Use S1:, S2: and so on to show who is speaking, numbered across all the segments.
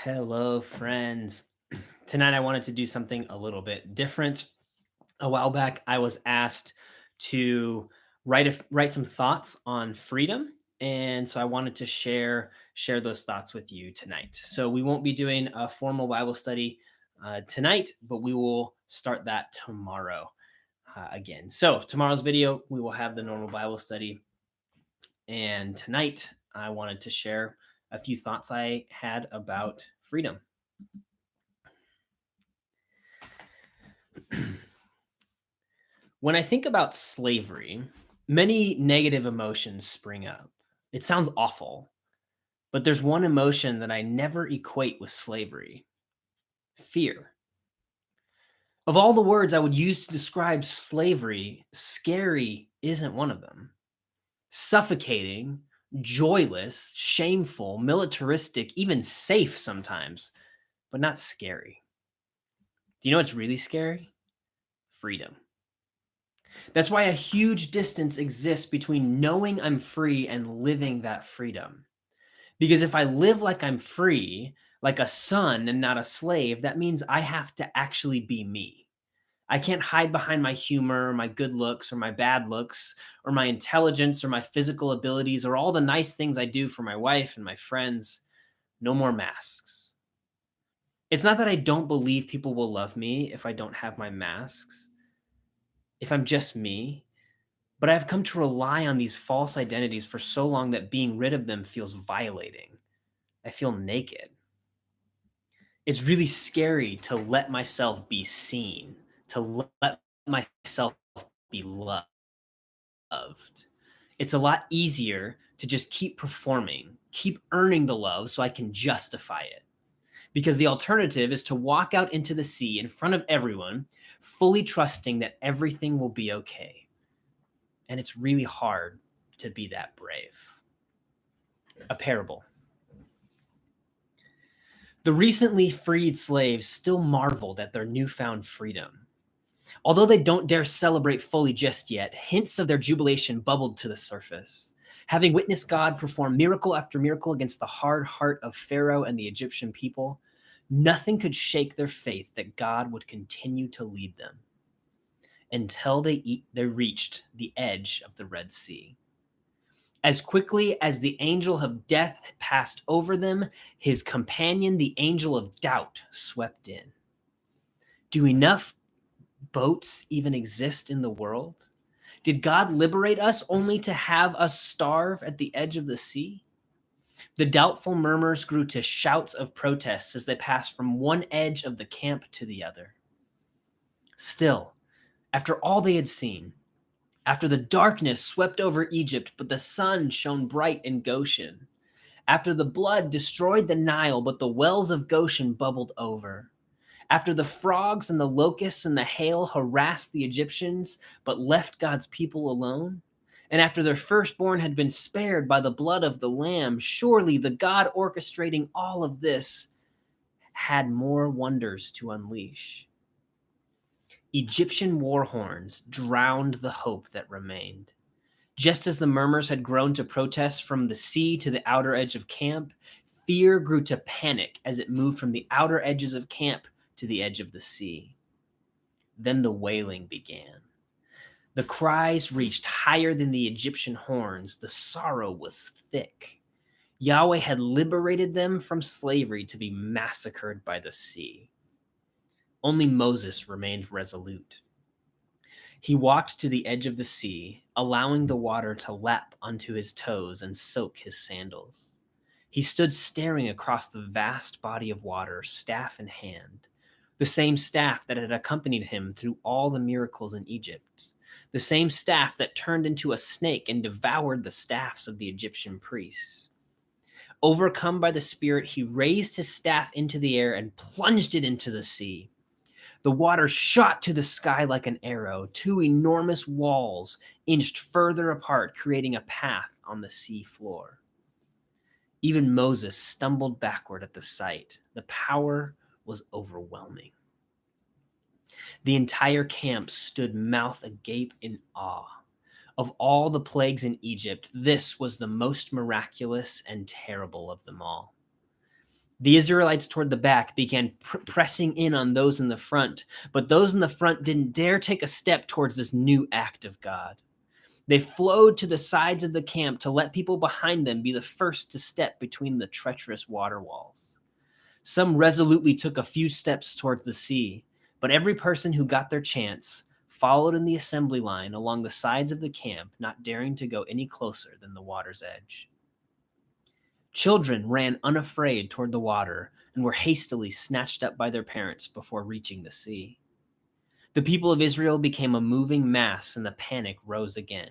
S1: Hello, friends. Tonight, I wanted to do something a little bit different. A while back, I was asked to write some thoughts on freedom, and so I wanted to share those thoughts with you tonight. So we won't be doing a formal Bible study tonight, but we will start that tomorrow again. So tomorrow's video, we will have the normal Bible study, and tonight I wanted to share a few thoughts I had about freedom. When I think about slavery, many negative emotions spring up. It sounds awful, but there's one emotion that I never equate with slavery: fear. Of all the words I would use to describe slavery, scary isn't one of them. Suffocating, joyless, shameful, militaristic, even safe sometimes, but not scary. Do you know what's really scary? Freedom. That's why a huge distance exists between knowing I'm free and living that freedom. Because if I live like I'm free, like a son and not a slave, that means I have to actually be me. I can't hide behind my humor or my good looks or my bad looks or my intelligence or my physical abilities or all the nice things I do for my wife and my friends. No more masks. It's not that I don't believe people will love me if I don't have my masks, if I'm just me. But I've come to rely on these false identities for so long that being rid of them feels violating. I feel naked. It's really scary to let myself be seen, to let myself be loved. It's a lot easier to just keep performing, keep earning the love so I can justify it. Because the alternative is to walk out into the sea in front of everyone, fully trusting that everything will be okay. And it's really hard to be that brave. A parable. The recently freed slaves still marveled at their newfound freedom. Although they don't dare celebrate fully just yet, hints of their jubilation bubbled to the surface. Having witnessed God perform miracle after miracle against the hard heart of Pharaoh and the Egyptian people, nothing could shake their faith that God would continue to lead them until they reached the edge of the Red Sea. As quickly as the angel of death passed over them, his companion, the angel of doubt, swept in. Do enough boats even exist in the world? Did God liberate us only to have us starve at the edge of the sea? The doubtful murmurs grew to shouts of protest as they passed from one edge of the camp to the other. Still, after all they had seen, after the darkness swept over Egypt, but the sun shone bright in Goshen, after the blood destroyed the Nile, but the wells of Goshen bubbled over, after the frogs and the locusts and the hail harassed the Egyptians, but left God's people alone, and after their firstborn had been spared by the blood of the Lamb, surely the God orchestrating all of this had more wonders to unleash. Egyptian war horns drowned the hope that remained. Just as the murmurs had grown to protest from the sea to the outer edge of camp, fear grew to panic as it moved from the outer edges of camp to the edge of the sea. Then the wailing began. The cries reached higher than the Egyptian horns. The sorrow was thick. Yahweh had liberated them from slavery to be massacred by the sea. Only Moses remained resolute. He walked to the edge of the sea, allowing the water to lap onto his toes and soak his sandals. He stood staring across the vast body of water, staff in hand, the same staff that had accompanied him through all the miracles in Egypt, the same staff that turned into a snake and devoured the staffs of the Egyptian priests. Overcome by the Spirit, he raised his staff into the air and plunged it into the sea. The water shot to the sky like an arrow. Two enormous walls inched further apart, creating a path on the sea floor. Even Moses stumbled backward at the sight. The power was overwhelming. The entire camp stood mouth agape in awe. Of all the plagues in Egypt, this was the most miraculous and terrible of them all. The Israelites toward the back began pressing in on those in the front, but those in the front didn't dare take a step towards this new act of God. They flowed to the sides of the camp to let people behind them be the first to step between the treacherous water walls. Some resolutely took a few steps toward the sea, but every person who got their chance followed in the assembly line along the sides of the camp, not daring to go any closer than the water's edge. Children ran unafraid toward the water and were hastily snatched up by their parents before reaching the sea. The people of Israel became a moving mass and the panic rose again.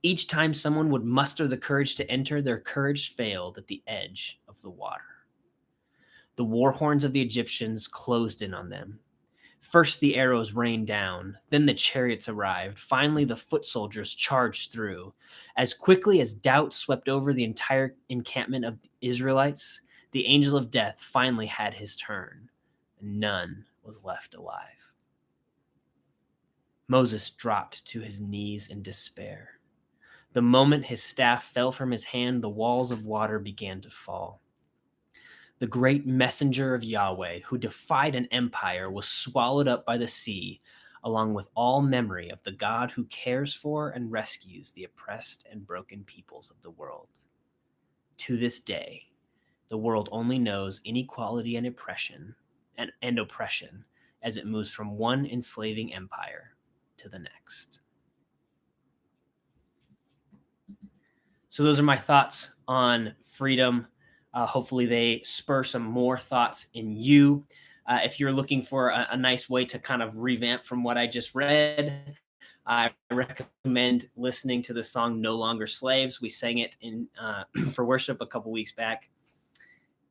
S1: Each time someone would muster the courage to enter, their courage failed at the edge of the water. The war horns of the Egyptians closed in on them. First the arrows rained down, then the chariots arrived. Finally, the foot soldiers charged through. As quickly as doubt swept over the entire encampment of the Israelites, the angel of death finally had his turn, and none was left alive. Moses dropped to his knees in despair. The moment his staff fell from his hand, the walls of water began to fall. The great messenger of Yahweh, who defied an empire, was swallowed up by the sea, along with all memory of the God who cares for and rescues the oppressed and broken peoples of the world. To this day, the world only knows inequality and oppression as it moves from one enslaving empire to the next. So those are my thoughts on freedom. Hopefully they spur some more thoughts in you. If you're looking for a nice way to kind of revamp from what I just read, I recommend listening to the song No Longer Slaves. We sang it in for worship a couple weeks back.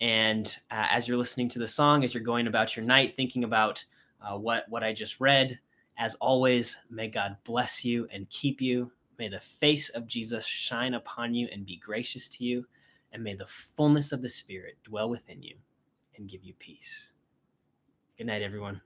S1: And as you're listening to the song, as you're going about your night, thinking about what I just read, as always, may God bless you and keep you. May the face of Jesus shine upon you and be gracious to you. And may the fullness of the Spirit dwell within you and give you peace. Good night, everyone.